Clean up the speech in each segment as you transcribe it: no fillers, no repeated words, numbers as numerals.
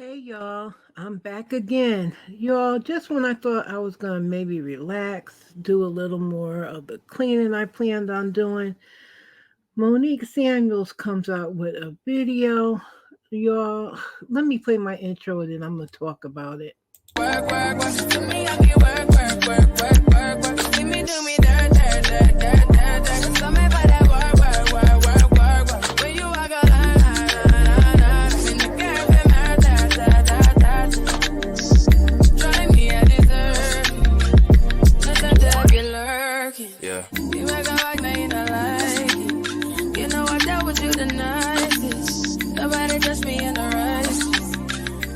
Hey y'all, I'm back again. Y'all, just when I thought I was gonna maybe relax, do a little more of the cleaning I planned on doing, Monique Samuels comes out with a video. Y'all, let me play my intro and then I'm gonna talk about it. Work, work, work. To me, I get work, work, work, work, work, work. See me do me dirt, dirt, dirt, dirt, dirt, dirt. So me for that work, work, work, work, work, work. When you walk a line, line, line, line. I'm in the girl, them hurt, that, that, that, that. Try me, I deserve it. Nothing to be lurking. Yeah. You make a like, now you not like it. You know I dealt with you the nicest. Nobody touched me in the right.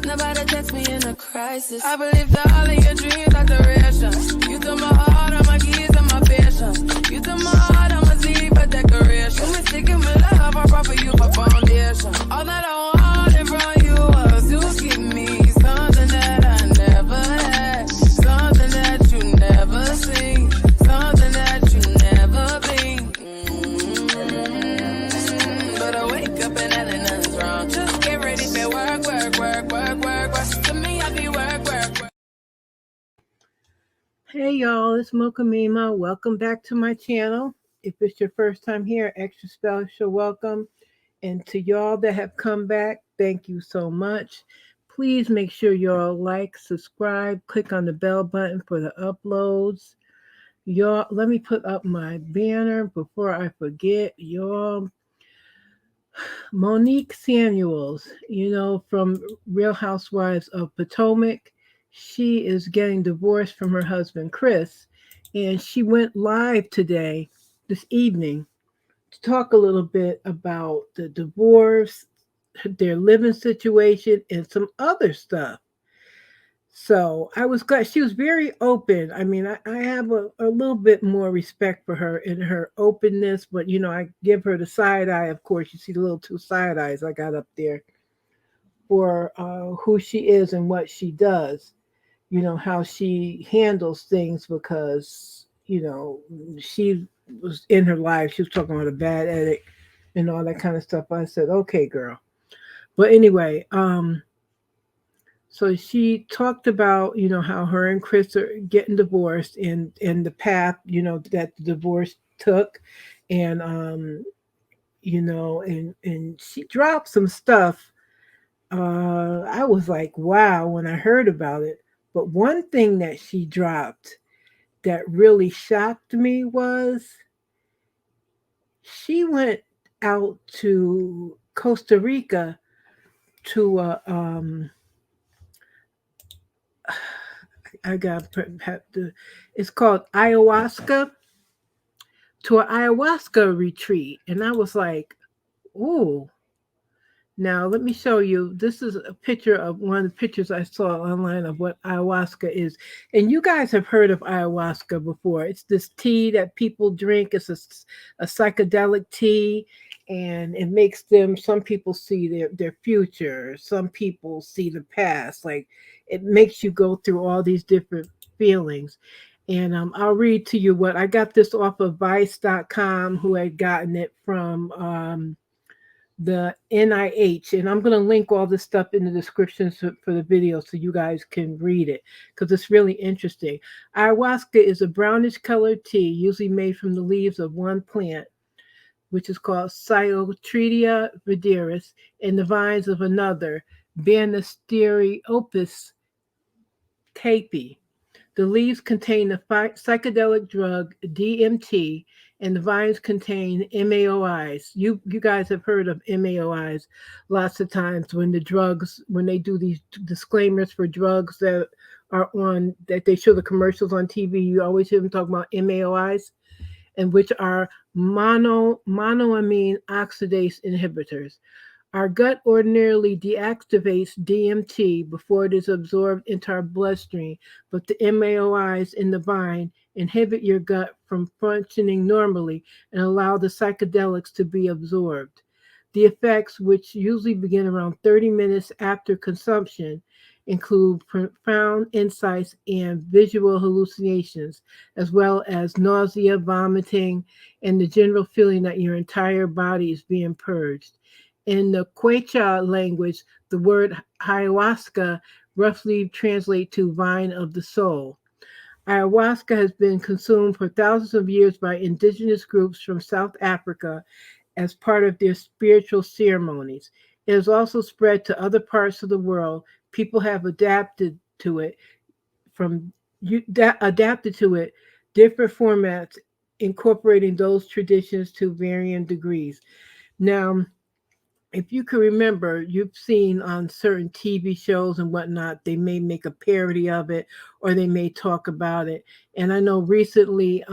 Nobody text me in a crisis. I believe that all of your dreams are duration. You took my heart, all my keys, and my patience. You took my heart, I'm a sleep for decoration. You mistaken my love, I brought for you for foundation. All that I wanted from you was to give me something that I never had, something that you never seen, something that you never been. But I wake up and nothing's wrong. Just get ready for work, work, work, work, work, work. To me, I be work, work, work. Hey y'all, it's Mocha Mima. Welcome back to my channel. If it's your first time here, extra special welcome. And to y'all that have come back, thank you so much. Please make sure y'all like, subscribe, click on the bell button for the uploads. Y'all, let me put up my banner before I forget. Y'all, Monique Samuels, from Real Housewives of Potomac, she is getting divorced from her husband, Chris. And she went live today, this evening, to talk a little bit about the divorce, their living situation, and some other stuff. So I was glad she was very open. I mean, I have a little bit more respect for her in her openness, but I give her the side eye. Of course, you see the little two side eyes I got up there for who she is and what she does. How she handles things because she was in her life. She was talking about a bad addict and all that kind of stuff. I said, okay, girl. But anyway, so she talked about, how her and Chris are getting divorced and the path, that the divorce took. And and she dropped some stuff. I was like, wow, when I heard about it. But one thing that she dropped that really shocked me was she went out to Costa Rica to I got have to, it's called ayahuasca, to an ayahuasca retreat. And I was like, ooh. Now let me show you. This is a picture of one of the pictures I saw online of what ayahuasca is. And you guys have heard of ayahuasca before. It's this tea that people drink. It's a psychedelic tea, and it makes them. Some people see their future. Some people see the past. Like it makes you go through all these different feelings. And I'll read to you what I got this off of Vice.com, who had gotten it from the NIH. And I'm going to link all this stuff in the description for the video so you guys can read it because it's really interesting. Ayahuasca is a brownish colored tea usually made from the leaves of one plant, which is called Cyotridia vidiris, and the vines of another, Banisteriopus capi. The leaves contain the psychedelic drug DMT, and the vines contain MAOIs. You guys have heard of MAOIs lots of times when they do these disclaimers for drugs that are on that they show the commercials on TV. You always hear them talk about MAOIs, and which are monoamine oxidase inhibitors. Our gut ordinarily deactivates DMT before it is absorbed into our bloodstream, but the MAOIs in the vine inhibit your gut from functioning normally and allow the psychedelics to be absorbed. The effects, which usually begin around 30 minutes after consumption, include profound insights and visual hallucinations, as well as nausea, vomiting, and the general feeling that your entire body is being purged. In the Quechua language, the word ayahuasca roughly translates to vine of the soul. Ayahuasca has been consumed for thousands of years by indigenous groups from South Africa as part of their spiritual ceremonies. It has also spread to other parts of the world. People have from adapted to it different formats incorporating those traditions to varying degrees. Now, if you can remember, you've seen on certain TV shows and whatnot, they may make a parody of it or they may talk about it. And I know recently,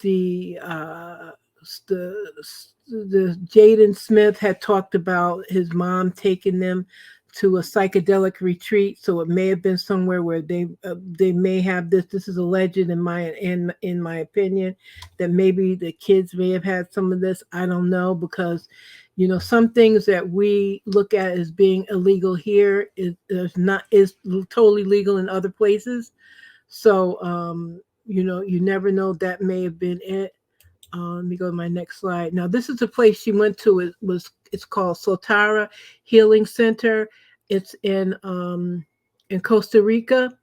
the the the Jaden Smith had talked about his mom taking them to a psychedelic retreat. So it may have been somewhere where they may have this. This is alleged in my opinion that maybe the kids may have had some of this. I don't know because some things that we look at as being illegal here is not is totally legal in other places. So you never know, that may have been it. Let me go to my next slide. Now, this is the place she went to. It's called Sotara Healing Center. It's in Costa Rica.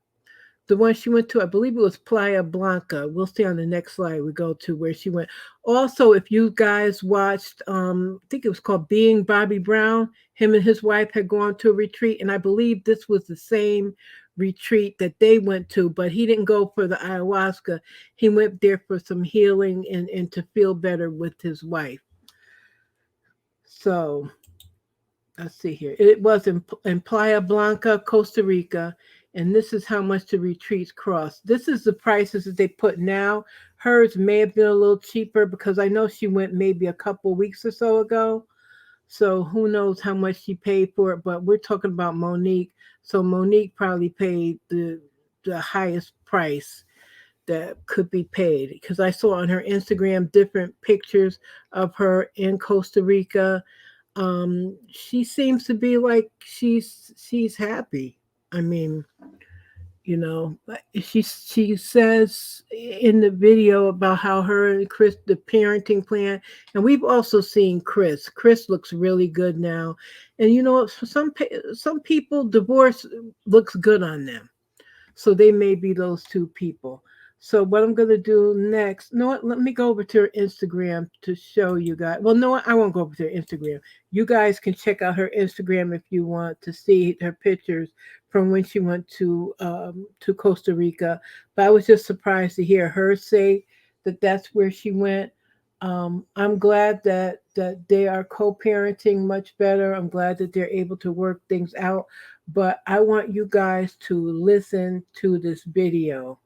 The one she went to, I believe it was Playa Blanca. We'll see on the next slide. We go to where she went. Also, if you guys watched, I think it was called Being Bobby Brown. Him and his wife had gone to a retreat, and I believe this was the same retreat that they went to, but he didn't go for the ayahuasca. He went there for some healing and to feel better with his wife. So let's see here. It was in Playa Blanca, Costa Rica, and this is how much the retreats cost. This is the prices that they put now. Hers may have been a little cheaper because I know she went maybe a couple weeks or so ago. So who knows how much she paid for it, but we're talking about Monique. So Monique probably paid the highest price that could be paid because I saw on her Instagram different pictures of her in Costa Rica. She seems to be like she's happy. I mean, she says in the video about how her and Chris, the parenting plan, and we've also seen Chris looks really good now. And for some people, divorce looks good on them, so they may be those two people. So what I'm gonna do next? No, let me go over to her Instagram to show you guys. Well, no, I won't go over to her Instagram. You guys can check out her Instagram if you want to see her pictures from when she went to Costa Rica. But I was just surprised to hear her say that that's where she went. I'm glad that they are co-parenting much better. I'm glad that they're able to work things out. But I want you guys to listen to this video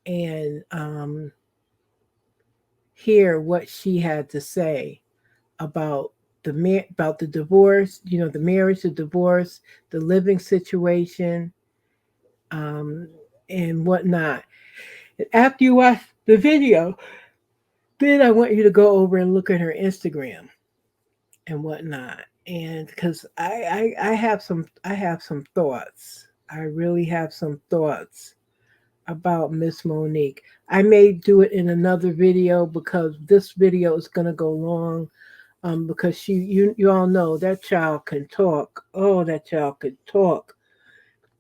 and hear what she had to say about about the divorce, the marriage, the divorce, the living situation, um, and whatnot. And after you watch the video, then I want you to go over and look at her Instagram and whatnot. And because I have some thoughts. I really have some thoughts about Miss Monique. I may do it in another video because this video is gonna go long. Because you all know that child can talk. Oh, that child could talk.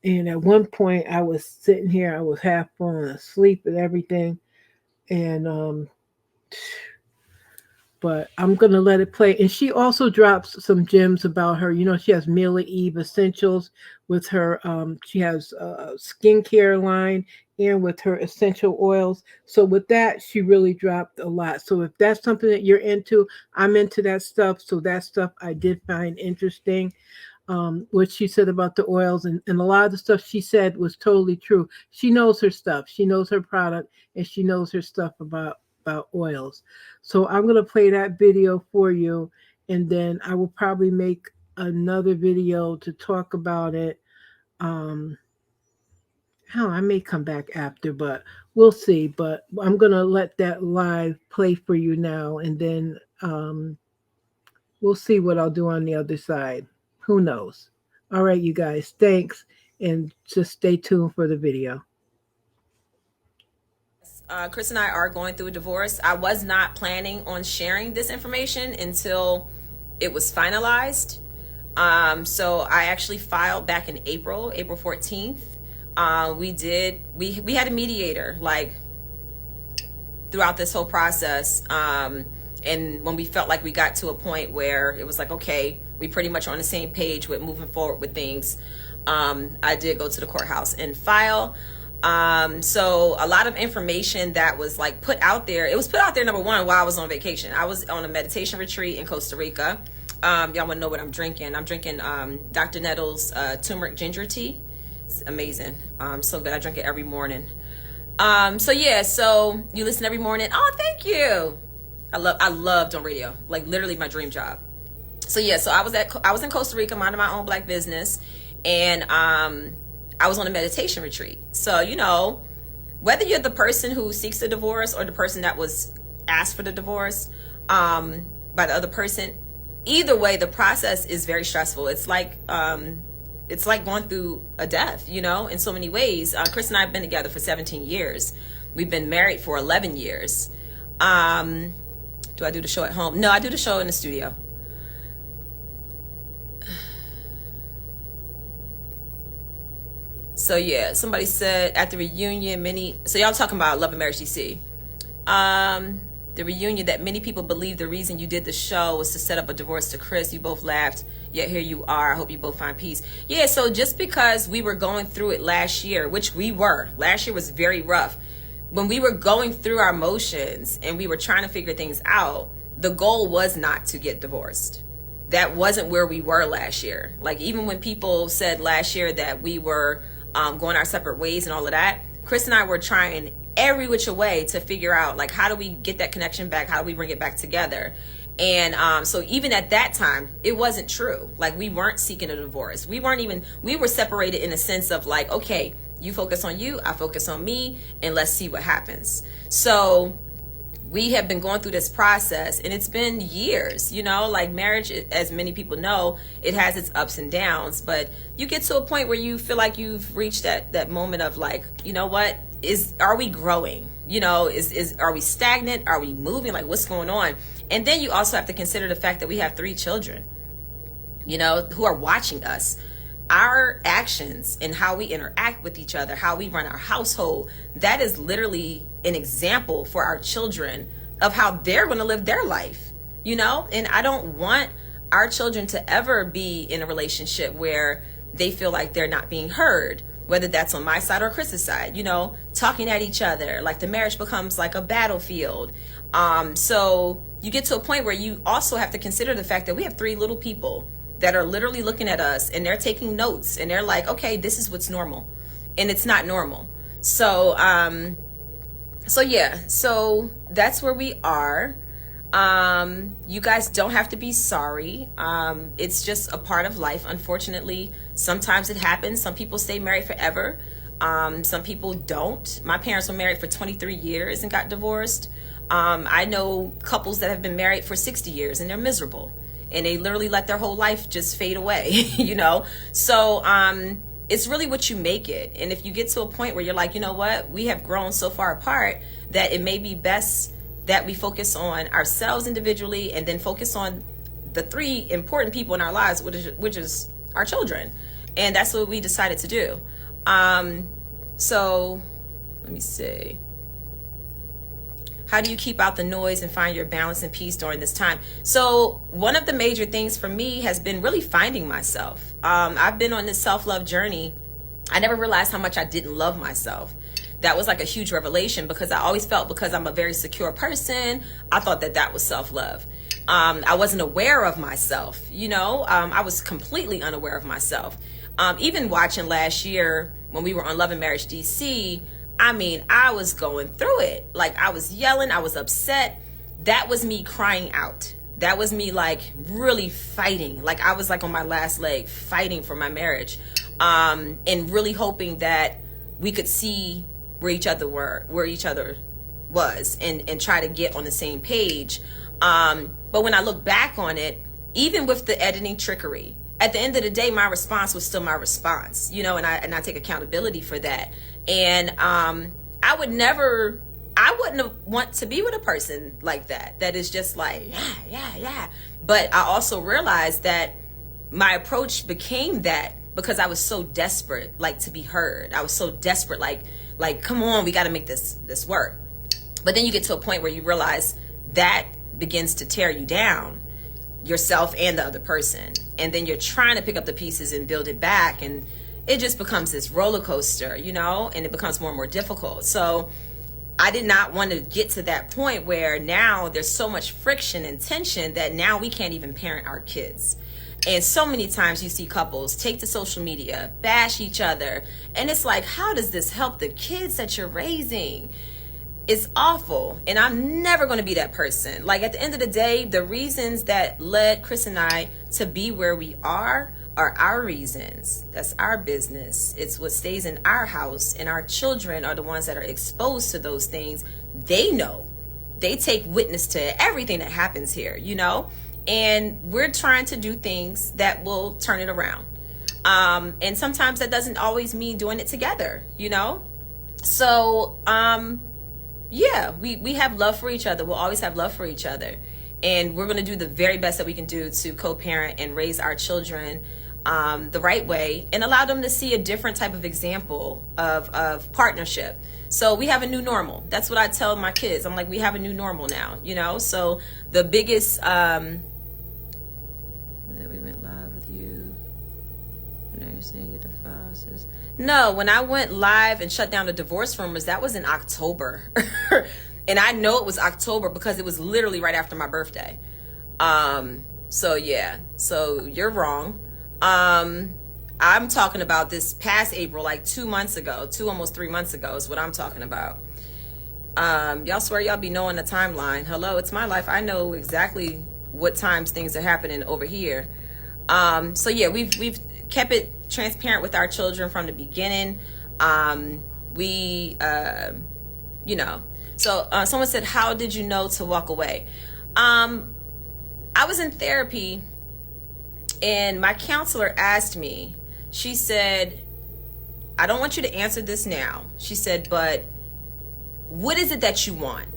And at one point, I was sitting here, I was half falling asleep and everything, and but I'm gonna let it play. And she also drops some gems about her. She has Mila Eve Essentials with her. She has a skincare line and with her essential oils. So with that, she really dropped a lot. So if that's something that you're into, I'm into that stuff. So that stuff I did find interesting. What she said about the oils and a lot of the stuff she said was totally true. She knows her stuff. She knows her product and she knows her stuff about oils. So I'm gonna play that video for you, and then I will probably make another video to talk about it. Um, Hell, I may come back after, but we'll see. But I'm gonna let that live play for you now, and then we'll see what I'll do on the other side. Who knows? All right, you guys, thanks, and just stay tuned for the video. Chris and I are going through a divorce. I was not planning on sharing this information until it was finalized. So I actually filed back in April 14th. We had a mediator like throughout this whole process. And when we felt like we got to a point where it was like, okay, we pretty much on the same page with moving forward with things, I did go to the courthouse and file. So a lot of information that was like put out there, it was put out there, number one, while I was on vacation. I was on a meditation retreat in Costa Rica. Y'all want to know what I'm drinking? I'm drinking Dr. Nettles turmeric ginger tea. It's amazing. So good. I drink it every morning. So you listen every morning. Oh, thank you. I loved on radio, like literally my dream job. So I was in Costa Rica minding my own Black business, and I was on a meditation retreat. So, you know, whether you're the person who seeks a divorce or the person that was asked for the divorce by the other person, either way, the process is very stressful. It's like going through a death, you know, in so many ways. Chris and I have been together for 17 years. We've been married for 11 years. Do I do the show at home? No, I do the show in the studio. So yeah, somebody said at the reunion, so y'all talking about Love and Marriage DC. The reunion, that many people believe the reason you did the show was to set up a divorce to Chris. You both laughed, yet here you are. I hope you both find peace. Yeah, so just because we were going through it last year, which we were, last year was very rough. When we were going through our motions and we were trying to figure things out, the goal was not to get divorced. That wasn't where we were last year. Like, even when people said last year that we were going our separate ways and all of that, Chris and I were trying every which way to figure out, like, how do we get that connection back? How do we bring it back together? And so even at that time, it wasn't true. Like, we weren't seeking a divorce. We were separated in a sense of like, okay, you focus on you, I focus on me, and let's see what happens. So we have been going through this process, and it's been years, you know, like marriage, as many people know, it has its ups and downs, but you get to a point where you feel like you've reached that moment of like, you know what, are we growing? You know, are we stagnant? Are we moving? Like, what's going on? And then you also have to consider the fact that we have 3 children, you know, who are watching us. Our actions and how we interact with each other, how we run our household, that is literally an example for our children of how they're going to live their life, you know? And I don't want our children to ever be in a relationship where they feel like they're not being heard, whether that's on my side or Chris's side, you know, talking at each other, like the marriage becomes like a battlefield. So you get to a point where you also have to consider the fact that we have 3 little people that are literally looking at us, and they're taking notes, and they're like, okay, this is what's normal, and it's not normal. So so that's where we are. You guys don't have to be sorry. It's just a part of life. Unfortunately, sometimes it happens. Some people stay married forever. Some people don't. My parents were married for 23 years and got divorced. I know couples that have been married for 60 years and they're miserable, and they literally let their whole life just fade away, you know? So it's really what you make it. And if you get to a point where you're like, you know what, we have grown so far apart that it may be best that we focus on ourselves individually and then focus on the 3 important people in our lives, which is our children. And that's what we decided to do. So let me see. How do you keep out the noise and find your balance and peace during this time? So one of the major things for me has been really finding myself. I've been on this self-love journey. I never realized how much I didn't love myself. That was like a huge revelation, because I always felt, because I'm a very secure person, I thought that was self-love. I wasn't aware of myself, you know. I was completely unaware of myself. Even watching last year when we were on Love and Marriage DC, I mean, I was going through it. Like, I was yelling, I was upset. That was me crying out. That was me like really fighting. Like, I was like on my last leg fighting for my marriage, and really hoping that we could see where each other was, and try to get on the same page. But when I look back on it, even with the editing trickery, at the end of the day, my response was still my response, you know, and I take accountability for that. And I would never I wouldn't want to be with a person like that. That is just like, yeah. But I also realized that my approach became that because I was so desperate, like, to be heard. I was so desperate, like, come on, we got to make this work. But then you get to a point where you realize that begins to tear you down, yourself and the other person. And then you're trying to pick up the pieces and build it back. And it just becomes this roller coaster, you know, and it becomes more and more difficult. So I did not want to get to that point where now there's so much friction and tension that now we can't even parent our kids. And so many times you see couples take to social media, bash each other. And it's like, how does this help the kids that you're raising? It's awful. And I'm never going to be that person. Like, at the end of the day, the reasons that led Chris and I to be where we are our reasons. That's our business. It's what stays in our house. And our children are the ones that are exposed to those things. They know. They take witness to everything that happens here, you know? And we're trying to do things that will turn it around. And sometimes that doesn't always mean doing it together, you know? So, yeah, we have love for each other. We'll always have love for each other. And we're going to do the very best that we can do to co-parent and raise our children the right way and allow them to see a different type of example of partnership. So we have a new normal. That's what I tell my kids. I'm like, we have a new normal now, you know? So the biggest, that we went live with you. No, when I went live and shut down the divorce rumors, that was in October. And I know it was October because it was literally right after my birthday. So yeah, so you're wrong. I'm talking about this past April, like 2 months ago, almost 3 months ago is what I'm talking about. Y'all swear y'all be knowing the timeline. Hello, it's my life. I know exactly what times things are happening over here. So yeah, we've kept it transparent with our children from the beginning. You know, so someone said, how did you know to walk away? I was in therapy and my counselor asked me, she said, I don't want you to answer this now. She said, but what is it that you want?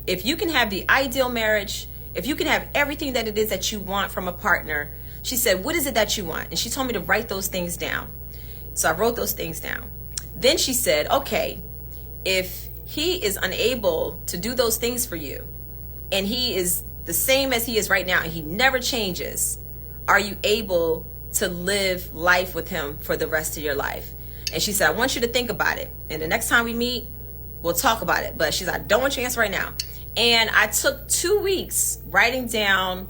If you can have the ideal marriage, if you can have everything that it is that you want from a partner, she said, what is it that you want? And she told me to write those things down. So I wrote those things down. Then she said, okay, if he is unable to do those things for you and he is the same as he is right now and he never changes, are you able to live life with him for the rest of your life? And she said, I want you to think about it. And the next time we meet, we'll talk about it. But she's like, I don't want you to answer right now. And I took 2 weeks writing down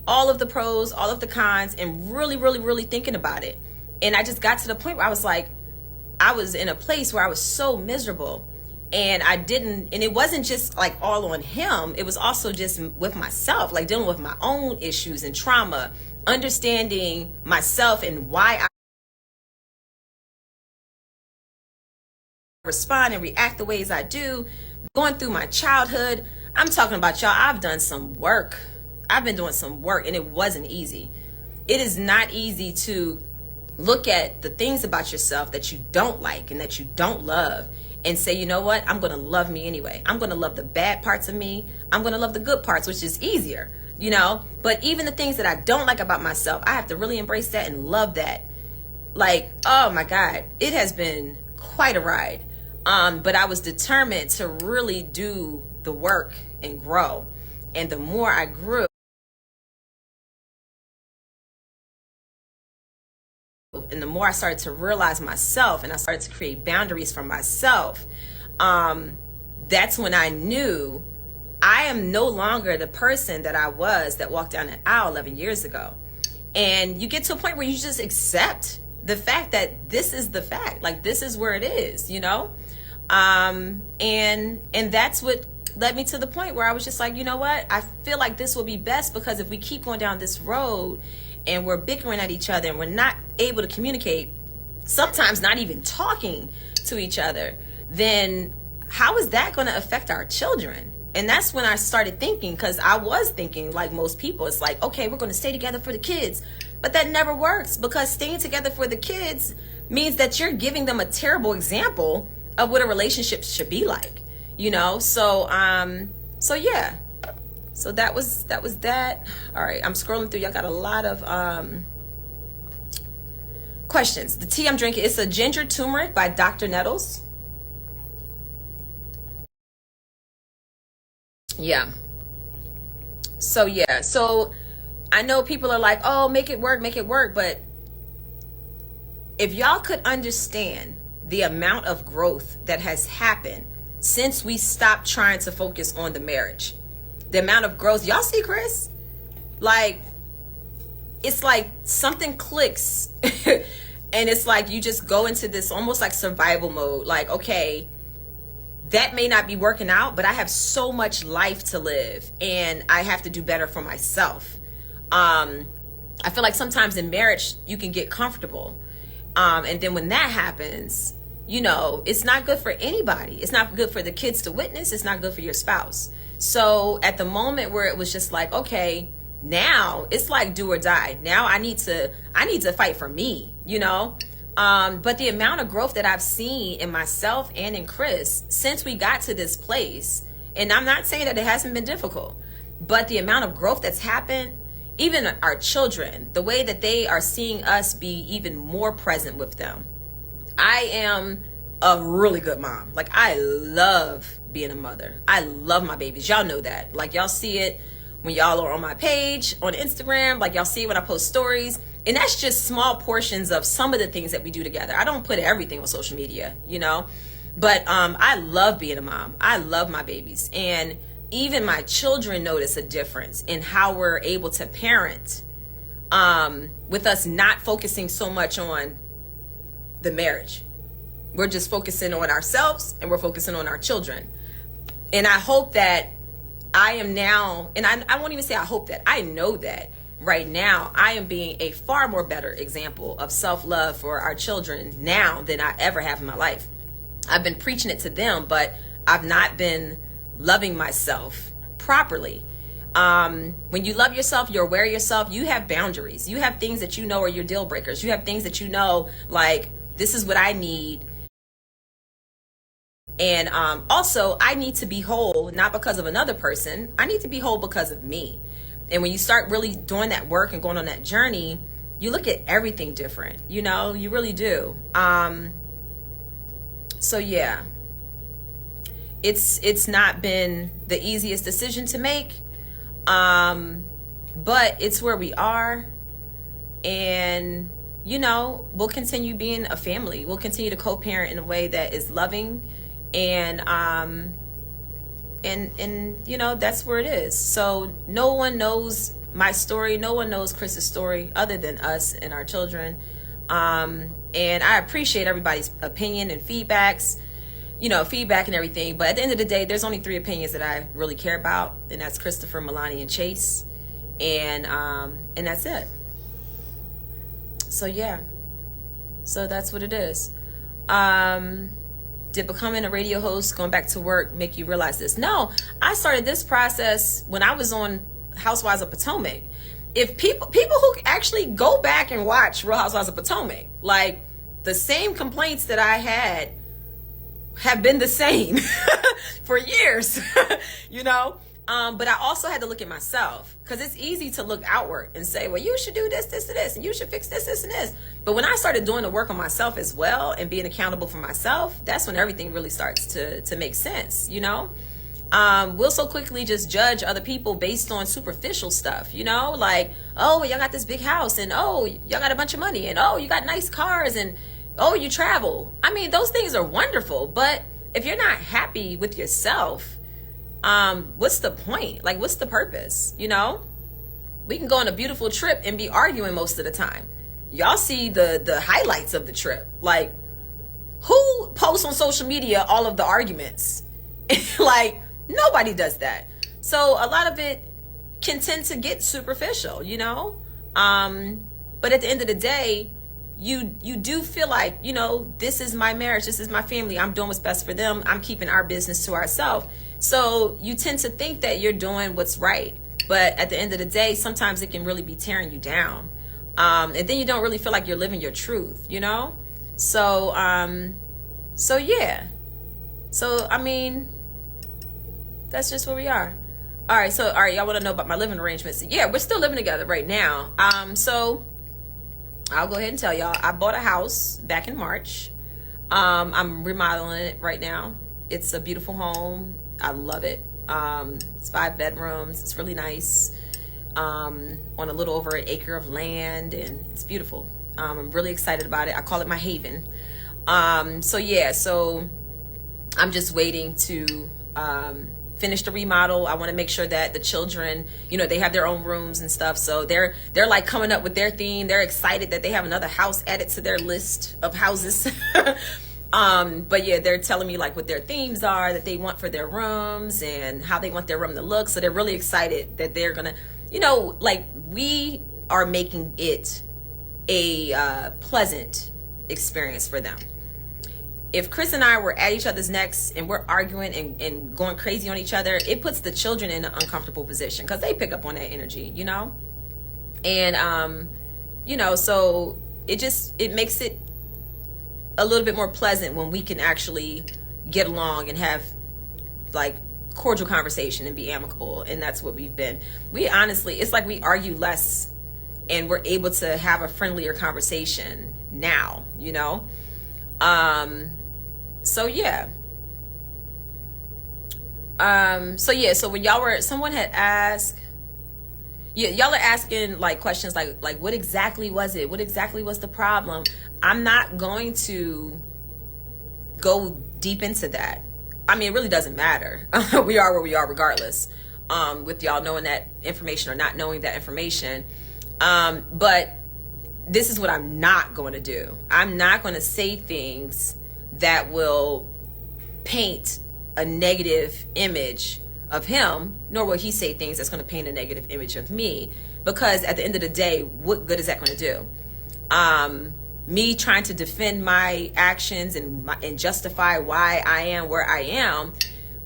all of the pros, all of the cons, and really thinking about it. And I just got to the point where I was like, I was in a place where I was so miserable. And and it wasn't just like all on him. It was also just with myself, like dealing with my own issues and trauma, understanding myself and why I respond and react the ways I do, going through my childhood. I'm talking about, y'all, I've done some work. I've been doing some work and it wasn't easy. It is not easy to look at the things about yourself that you don't like and that you don't love and say, you know what, I'm going to love me anyway. I'm going to love the bad parts of me. I'm going to love the good parts, which is easier, you know? But even the things that I don't like about myself, I have to really embrace that and love that. Like, oh my God, it has been quite a ride. But I was determined to really do the work and grow. And the more I grew, and the more I started to realize myself and I started to create boundaries for myself, that's when I knew I am no longer the person that I was that walked down the aisle 11 years ago. And you get to a point where you just accept the fact that this is the fact, like this is where it is, you know? And that's what led me to the point where I was just like, you know what? I feel like this will be best, because if we keep going down this road and we're bickering at each other and we're not able to communicate, sometimes not even talking to each other, then how is that going to affect our children? And that's when I started thinking, because I was thinking like most people, it's like, okay, we're going to stay together for the kids. But that never works, because staying together for the kids means that you're giving them a terrible example of what a relationship should be like. you know? So yeah. So that was that. All right, I'm scrolling through. Y'all got a lot of questions. The tea I'm drinking, it's a ginger turmeric by Dr. Nettles. Yeah. So yeah. So I know people are like, oh, make it work. But if y'all could understand the amount of growth that has happened since we stopped trying to focus on the marriage, the amount of growth, y'all see Chris? Like, it's like something clicks and it's like you just go into this almost like survival mode. Like, okay, that may not be working out, but I have so much life to live and I have to do better for myself. I feel like sometimes in marriage you can get comfortable. And then when that happens, you know, it's not good for anybody. It's not good for the kids to witness. It's not good for your spouse. So at the moment where it was just like, okay, now it's like do or die. Now I need to fight for me, you know? But the amount of growth that I've seen in myself and in Chris since we got to this place, and I'm not saying that it hasn't been difficult, but the amount of growth that's happened, even our children, the way that they are seeing us be even more present with them. I am a really good mom. Like, I love being a mother. I love my babies. Y'all know that. Like, y'all see it when y'all are on my page on Instagram. Like, y'all see it when I post stories. And that's just small portions of some of the things that we do together. I don't put everything on social media, you know. But I love being a mom. I love my babies. And even my children notice a difference in how we're able to parent, with us not focusing so much on the marriage. We're just focusing on ourselves and we're focusing on our children. And I hope that I am now, and I won't even say I hope that, I know that right now I am being a far more better example of self-love for our children now than I ever have in my life. I've been preaching it to them, but I've not been loving myself properly. When you love yourself, you're aware of yourself, you have boundaries. You have things that you know are your deal breakers. You have things that you know, like, this is what I need. And also, I need to be whole, not because of another person. I need to be whole because of me. And when you start really doing that work and going on that journey, you look at everything different. You know, you really do. So yeah, it's not been the easiest decision to make, but it's where we are. And you know, we'll continue being a family. We'll continue to co-parent in a way that is loving, and you know, that's where it is. So no one knows my story. No one knows Chris's story other than us and our children. And I appreciate everybody's opinion and feedbacks, you know, feedback and everything. But at the end of the day, there's only 3 opinions that I really care about, and that's Christopher, Milani, and Chase, and that's it. So yeah, so that's what it is. Did becoming a radio host, going back to work, make you realize this? No, I started this process when I was on Housewives of Potomac. If people who actually go back and watch Real Housewives of Potomac, like, the same complaints that I had have been the same for years, you know. But I also had to look at myself, because it's easy to look outward and say, well, you should do this, this, and this, and you should fix this, this, and this. But when I started doing the work on myself as well and being accountable for myself, that's when everything really starts to make sense, you know. We'll so quickly just judge other people based on superficial stuff, you know, like, oh, well, y'all got this big house, and oh, y'all got a bunch of money, and oh, you got nice cars, and oh, you travel. I mean, those things are wonderful, but if you're not happy with yourself, what's the point? Like, what's the purpose? You know, we can go on a beautiful trip and be arguing most of the time. Y'all see the highlights of the trip. Like, who posts on social media all of the arguments? Like, nobody does that. So a lot of it can tend to get superficial, you know? But at the end of the day, you do feel like, you know, this is my marriage, this is my family, I'm doing what's best for them, I'm keeping our business to ourselves. So you tend to think that you're doing what's right, but at the end of the day, sometimes it can really be tearing you down, and then you don't really feel like you're living your truth, you know. So yeah, so I mean, That's just where we are. All right, so all right, y'all want to know about my living arrangements? Yeah, we're still living together right now. So I'll go ahead and tell y'all. I bought a house back in March. I'm remodeling it right now. It's a beautiful home. I love it. It's 5 bedrooms. It's really nice. On a little over an acre of land, and it's beautiful. I'm really excited about it. I call it my haven. So I'm just waiting to finish the remodel. I want to make sure that the children, they have their own rooms and stuff. So they're like coming up with their theme. They're excited that they have another house added to their list of houses. But yeah, they're telling me like what their themes are that they want for their rooms and how they want their room to look. So they're really excited that they're gonna, like we are making it a pleasant experience for them. If Chris and I were at each other's necks and we're arguing and going crazy on each other, it puts the children in an uncomfortable position because they pick up on that energy, and so it makes it a little bit more pleasant when we can actually get along and have like cordial conversation and be amicable. And that's what we've been. We honestly, it's like we argue less and we're able to have a friendlier conversation now, so yeah. So when someone had asked, y'all are asking like questions like what exactly was it? What exactly was the problem? I'm not going to go deep into that. I mean, it really doesn't matter. We are where we are regardless, with y'all knowing that information or not knowing that information. But this is what I'm not going to do. I'm not going to say things that will paint a negative image of him, nor will he say things that's going to paint a negative image of me, because at the end of the day, what good is that going to do? Me trying to defend my actions and justify why I am where I am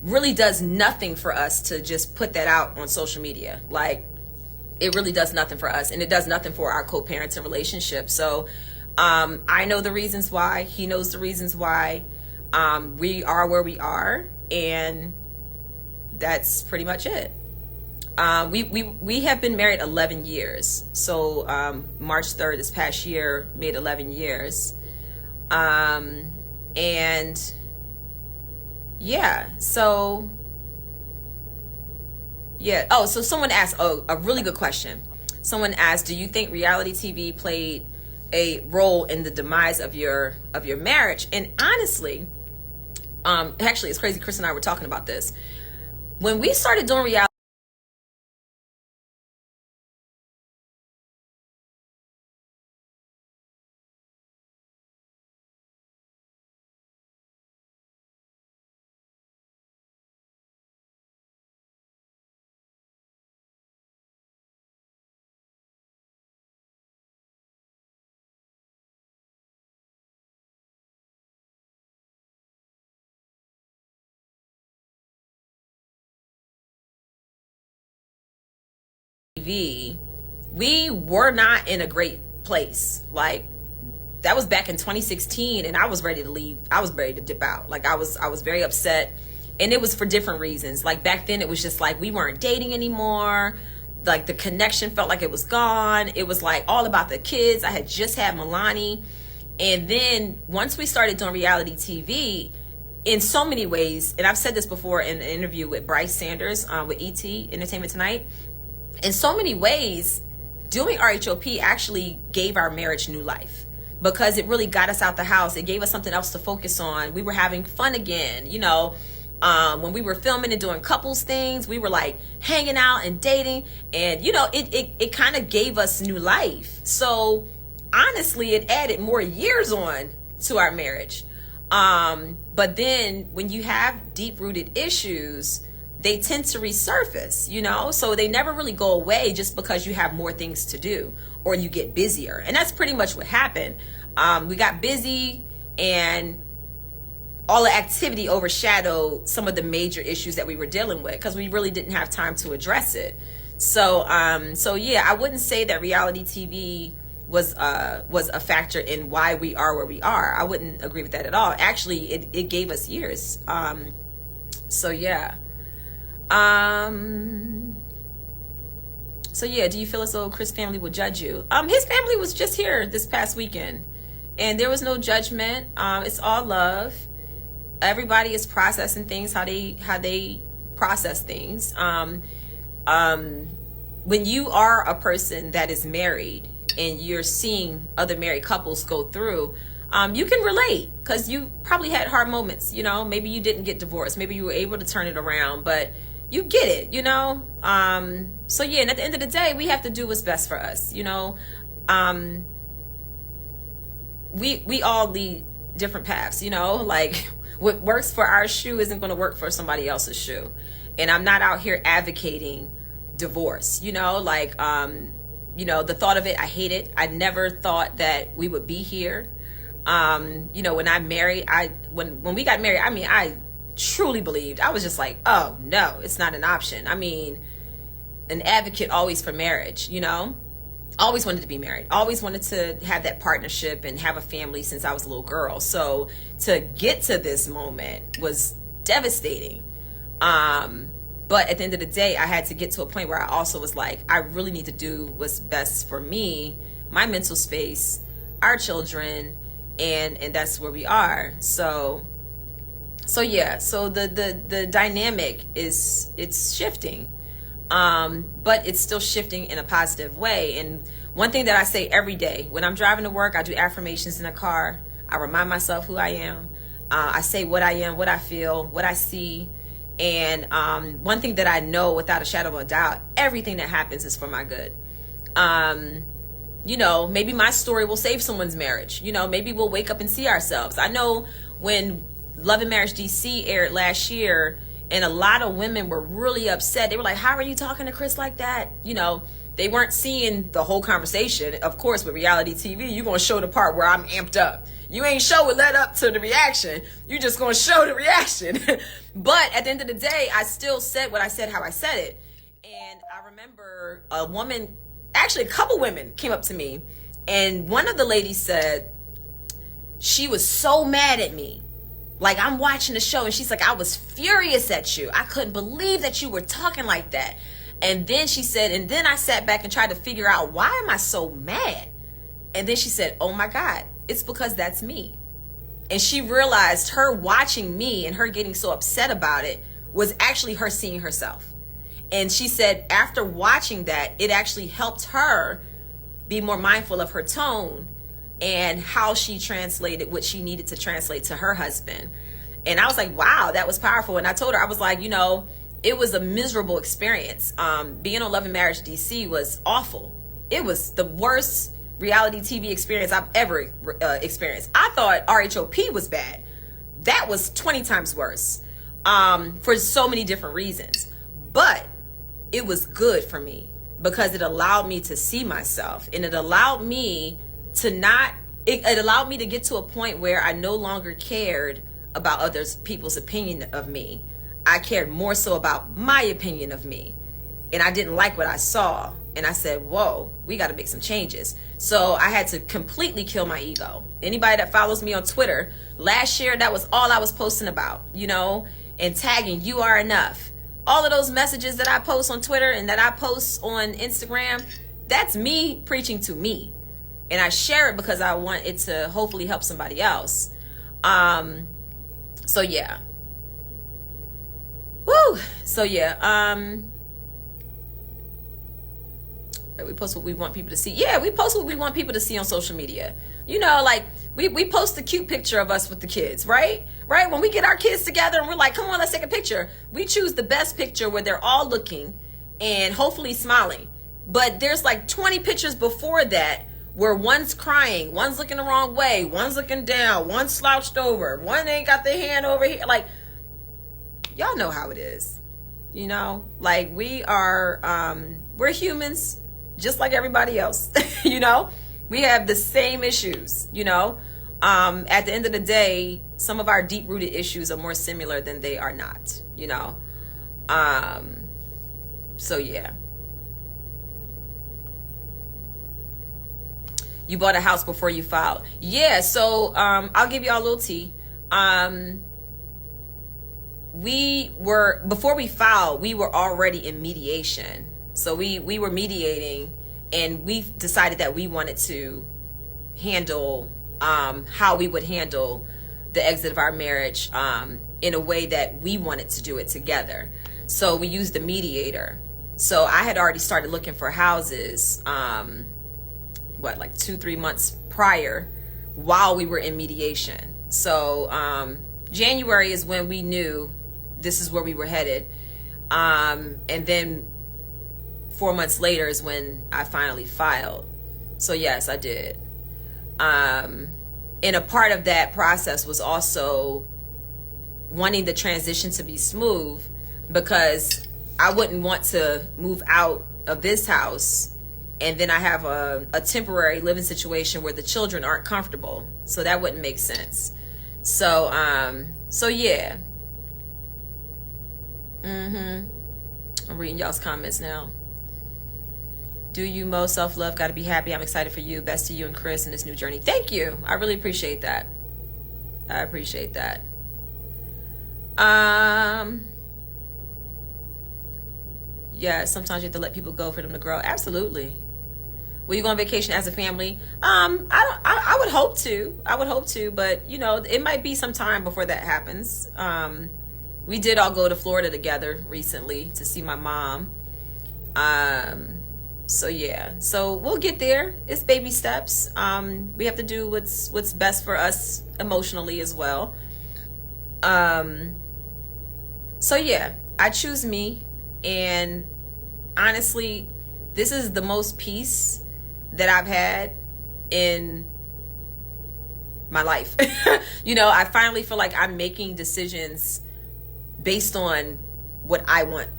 really does nothing for us to just put that out on social media. Like, it really does nothing for us, and it does nothing for our co-parenting relationship. So I know the reasons why. He knows the reasons why. We are where we are, and that's pretty much it. We have been married 11 years. So March 3rd this past year made 11 years. And yeah, so yeah. Oh, so someone asked, a really good question. Someone asked, do you think reality TV played a role in the demise of your marriage? And honestly, actually it's crazy, Chris and I were talking about this. When we started doing reality TV, we were not in a great place. Like, that was back in 2016, and I was ready to leave. I was ready to dip out. Like, I was very upset, and it was for different reasons. Like, back then it was just like we weren't dating anymore. Like, the connection felt like it was gone. It was like all about the kids. I had just had Milani, and then once we started doing reality TV, in so many ways, and I've said this before in an interview with Bryce Sanders with ET Entertainment Tonight, in so many ways, doing RHOP actually gave our marriage new life, because it really got us out the house. It gave us something else to focus on. We were having fun again. When we were filming and doing couples things, we were like hanging out and dating, and it kind of gave us new life. So honestly, it added more years on to our marriage. But then when you have deep-rooted issues, they tend to resurface, so they never really go away just because you have more things to do or you get busier. And that's pretty much what happened. We got busy, and all the activity overshadowed some of the major issues that we were dealing with because we really didn't have time to address it. So yeah, I wouldn't say that reality TV was a factor in why we are where we are. I wouldn't agree with that at all. Actually, it gave us years. So yeah. So yeah, do you feel as though Chris' family will judge you? His family was just here this past weekend, and there was no judgment. It's all love. Everybody is processing things how they process things. When you are a person that is married and you're seeing other married couples go through, you can relate because you probably had hard moments. You know, maybe you didn't get divorced, maybe you were able to turn it around, but you get it, you know? So yeah, and at the end of the day, we have to do what's best for us, you know? We all lead different paths, you know? Like, what works for our shoe isn't going to work for somebody else's shoe. And I'm not out here advocating divorce, you know? Like, you know, the thought of it, I hate it. I never thought that we would be here. You know, when I married, when we got married, I mean, I truly believed, I was just like, oh no, it's not an option. I mean, an advocate always for marriage, you know, always wanted to be married, always wanted to have that partnership and have a family since I was a little girl. So to get to this moment was devastating. But at the end of the day, I had to get to a point where I also was like, I really need to do what's best for me, my mental space, our children, and that's where we are. So yeah, so the dynamic it's shifting, but it's still shifting in a positive way. And one thing that I say every day when I'm driving to work, I do affirmations in the car. I remind myself who I am. I say what I am, what I feel, what I see. And one thing that I know without a shadow of a doubt, everything that happens is for my good. You know, maybe my story will save someone's marriage. You know, maybe we'll wake up and see ourselves. I know when Love and Marriage DC aired last year, and a lot of women were really upset. They were like, how are you talking to Chris like that? You know, they weren't seeing the whole conversation. Of course, with reality TV, you're going to show the part where I'm amped up. You ain't show it led up to the reaction. You just going to show the reaction. But at the end of the day, I still said what I said, how I said it. And I remember a woman, actually a couple women came up to me, and one of the ladies said she was so mad at me. Like, I'm watching the show and she's like, I was furious at you. I couldn't believe that you were talking like that. And then she said, and then I sat back and tried to figure out, why am I so mad? And then she said, oh my God, it's because that's me. And she realized her watching me and her getting so upset about it was actually her seeing herself. And she said after watching that, it actually helped her be more mindful of her tone and how she translated what she needed to translate to her husband. And I was like, wow, that was powerful. And I told her, I was like, you know, it was a miserable experience. Being on Love and Marriage DC was awful. It was the worst reality TV experience I've ever experienced. I thought RHOP was bad. That was 20 times worse, for so many different reasons. But it was good for me because it allowed me to see myself, and it allowed me to not, it allowed me to get to a point where I no longer cared about other people's opinion of me. I cared more so about my opinion of me. And I didn't like what I saw. And I said, whoa, we got to make some changes. So I had to completely kill my ego. Anybody that follows me on Twitter, last year, that was all I was posting about, you know, and tagging, you are enough. All of those messages that I post on Twitter and that I post on Instagram, that's me preaching to me. And I share it because I want it to hopefully help somebody else. So yeah. Woo! So yeah. We post what we want people to see. Yeah, we post what we want people to see on social media. You know, like we post the cute picture of us with the kids, right? Right? When we get our kids together and we're like, come on, let's take a picture. We choose the best picture where they're all looking and hopefully smiling. But there's like 20 pictures before that where one's crying, one's looking the wrong way, one's looking down, one's slouched over, one ain't got their hand over here. Like, y'all know how it is, you know? Like, we are, we're humans just like everybody else, you know? We have the same issues, you know? At the end of the day, some of our deep-rooted issues are more similar than they are not, you know? So, yeah. You bought a house before you filed. Yeah, so I'll give y'all a little tea. before we filed, we were already in mediation. So we were mediating, and we decided that we wanted to handle how we would handle the exit of our marriage in a way that we wanted to do it together. So we used a mediator. So I had already started looking for houses, like 2-3 months prior, while we were in mediation. So January is when we knew this is where we were headed. And then 4 months later is when I finally filed. So yes, I did. And a part of that process was also wanting the transition to be smooth, because I wouldn't want to move out of this house and then I have a temporary living situation where the children aren't comfortable. So that wouldn't make sense. So yeah. I'm reading y'all's comments now. Do you, Mo? Self-love, gotta be happy. I'm excited for you. Best to you and Chris in this new journey. Thank you. I really appreciate that. I appreciate that. Yeah, sometimes you have to let people go for them to grow. Absolutely. Will you go on vacation as a family? I would hope to. But it might be some time before that happens. We did all go to Florida together recently to see my mom. So yeah, so we'll get there. It's baby steps. We have to do what's best for us emotionally as well. So yeah, I choose me, and honestly, this is the most peace that I've had in my life. I finally feel like I'm making decisions based on what I want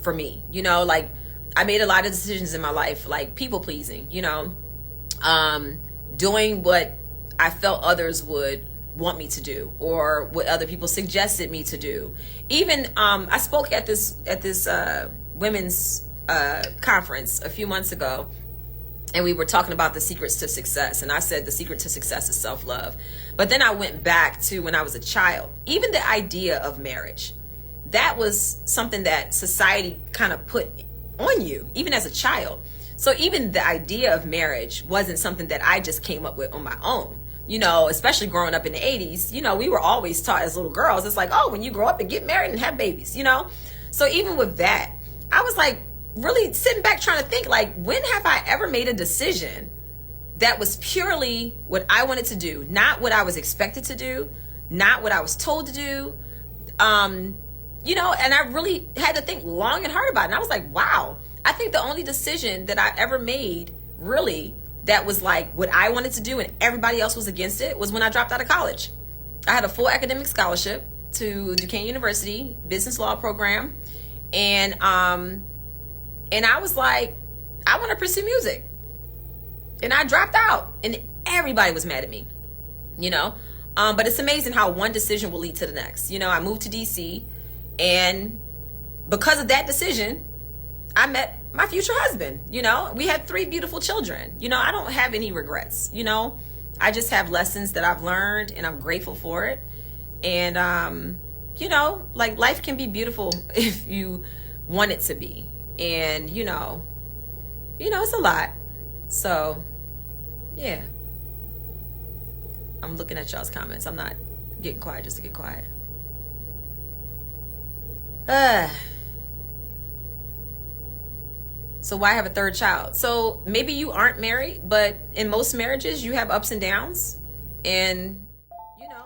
for me. Like I made a lot of decisions in my life, like people pleasing, doing what I felt others would want me to do, or what other people suggested me to do. Even I spoke at this women's conference a few months ago, and we were talking about the secrets to success, and I said the secret to success is self-love. But then I went back to when I was a child. Even the idea of marriage, that was something that society kind of put on you, even as a child. So even the idea of marriage wasn't something that I just came up with on my own. Especially growing up in the 80s, we were always taught as little girls, it's like, oh, when you grow up and get married and have babies, So even with that, I was like really sitting back trying to think, like, when have I ever made a decision that was purely what I wanted to do, not what I was expected to do, not what I was told to do, and I really had to think long and hard about it. And I was like, wow, I think the only decision that I ever made really that was like what I wanted to do and everybody else was against it was when I dropped out of college. I had a full academic scholarship to Duquesne University business law program, and I was like, I want to pursue music, and I dropped out, and everybody was mad at me, but it's amazing how one decision will lead to the next. I moved to DC, and because of that decision, I met my future husband. We had 3 beautiful children. I don't have any regrets. I just have lessons that I've learned, and I'm grateful for it. And like, life can be beautiful if you want it to be. And it's a lot. So yeah, I'm looking at y'all's comments. I'm not getting quiet just to get quiet. So why have a third child? So maybe you aren't married, but in most marriages you have ups and downs, and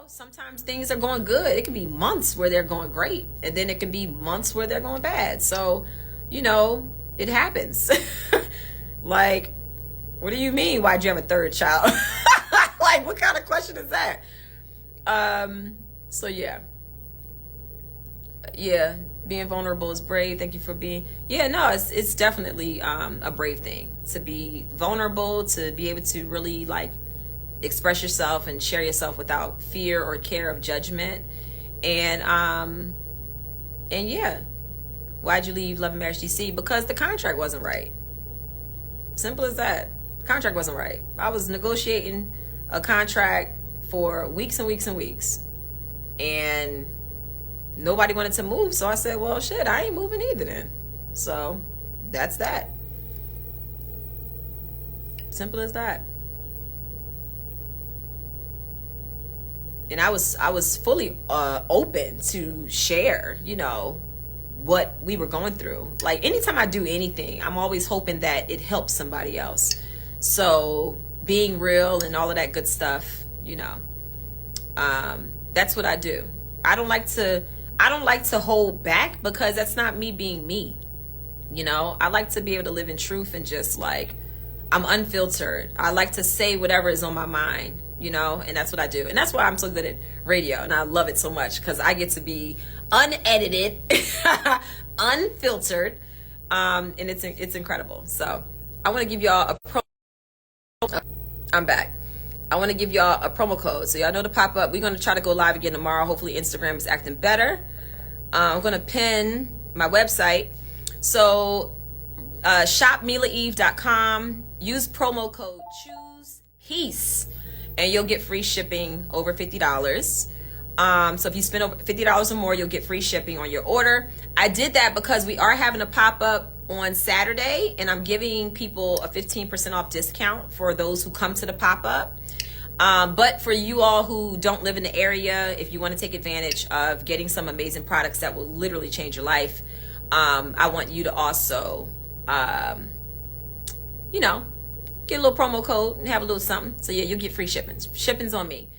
sometimes things are going good. It can be months where they're going great, and then it can be months where they're going bad. So it happens. Like, what do you mean, why'd you have a third child? Like, what kind of question is that? So yeah, being vulnerable is brave. Thank you for being, it's definitely a brave thing to be vulnerable, to be able to really like express yourself and share yourself without fear or care of judgment. And yeah, why'd you leave Love and Marriage DC? Because the contract wasn't right. Simple as that. The contract wasn't right. I was negotiating a contract for weeks and weeks and weeks, and nobody wanted to move. So I said, well, shit, I ain't moving either then. So that's that. Simple as that. And I was fully open to share, you know, what we were going through. Like anytime I do anything, I'm always hoping that it helps somebody else. So being real and all of that good stuff, you know, that's what I do. I don't like to hold back, because that's not me being me. You know, I like to be able to live in truth and just like, I'm unfiltered. I like to say whatever is on my mind, you know, and that's what I do. And that's why I'm so good at radio, and I love it so much, because I get to be unedited, unfiltered, and it's incredible. So I want to give y'all I'm back. I want to give y'all a promo code. So y'all know to pop up. We're going to try to go live again tomorrow. Hopefully Instagram is acting better. I'm going to pin my website. So shopmilaeve.com. Use promo code Choose Peace, and you'll get free shipping over $50. So if you spend over $50 or more, you'll get free shipping on your order. I did that because we are having a pop-up on Saturday, and I'm giving people a 15% off discount for those who come to the pop-up. But for you all who don't live in the area, if you want to take advantage of getting some amazing products that will literally change your life, I want you to also, you know, get a little promo code and have a little something. So yeah, you'll get free shippings. Shipping's on me.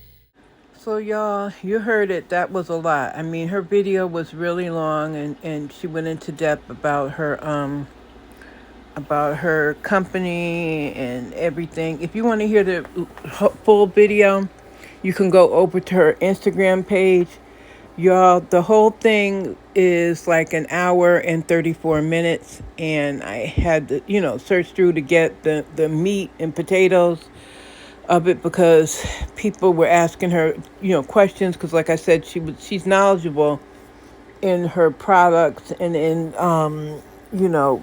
So y'all, you heard it. That was a lot. I mean, her video was really long, and she went into depth about her company and everything. If you want to hear the full video, you can go over to her Instagram page. Y'all, the whole thing is like an hour and 34 minutes, and I had to, you know, search through to get the meat and potatoes of it, because people were asking her, you know, questions, because like I said, she's knowledgeable in her products and in you know,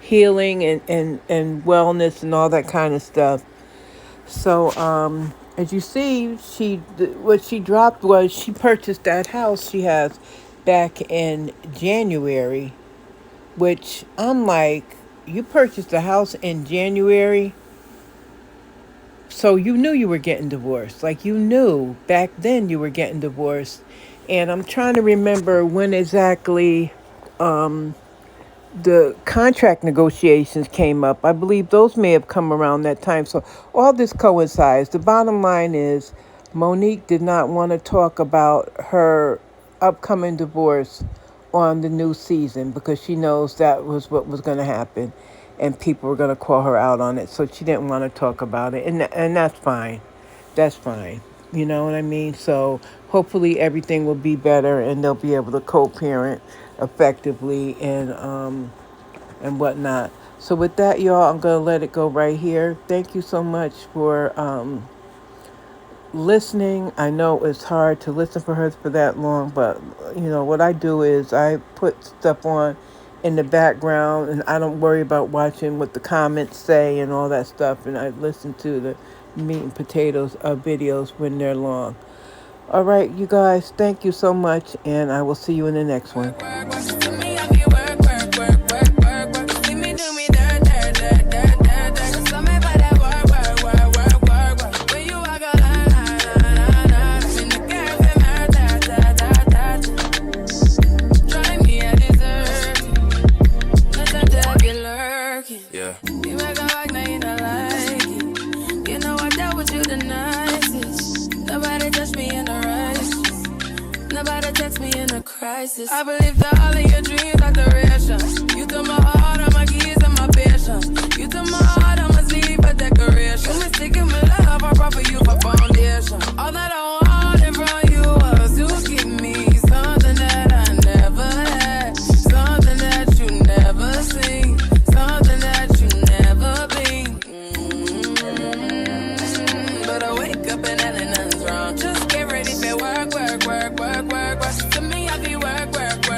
healing and wellness and all that kind of stuff. So as you see, what she dropped was she purchased that house she has back in January, which I'm like, you purchased a house in January? So you knew you were getting divorced. Like, you knew back then you were getting divorced. And I'm trying to remember when exactly the contract negotiations came up. I believe those may have come around that time. So all this coincides. The bottom line is Monique did not want to talk about her upcoming divorce on the new season, because she knows that was what was going to happen, and people were going to call her out on it. So she didn't want to talk about it. And that's fine. That's fine. You know what I mean? So hopefully everything will be better, and they'll be able to co-parent effectively and whatnot. So with that, y'all, I'm going to let it go right here. Thank you so much for listening. I know it's hard to listen for her for that long, but you know what I do is I put stuff on in the background, and I don't worry about watching what the comments say and all that stuff, and I listen to the meat and potatoes videos when they're long. All right, you guys, thank you so much, and I will see you in the next one. I believe that all of your dreams are duration. You took my heart.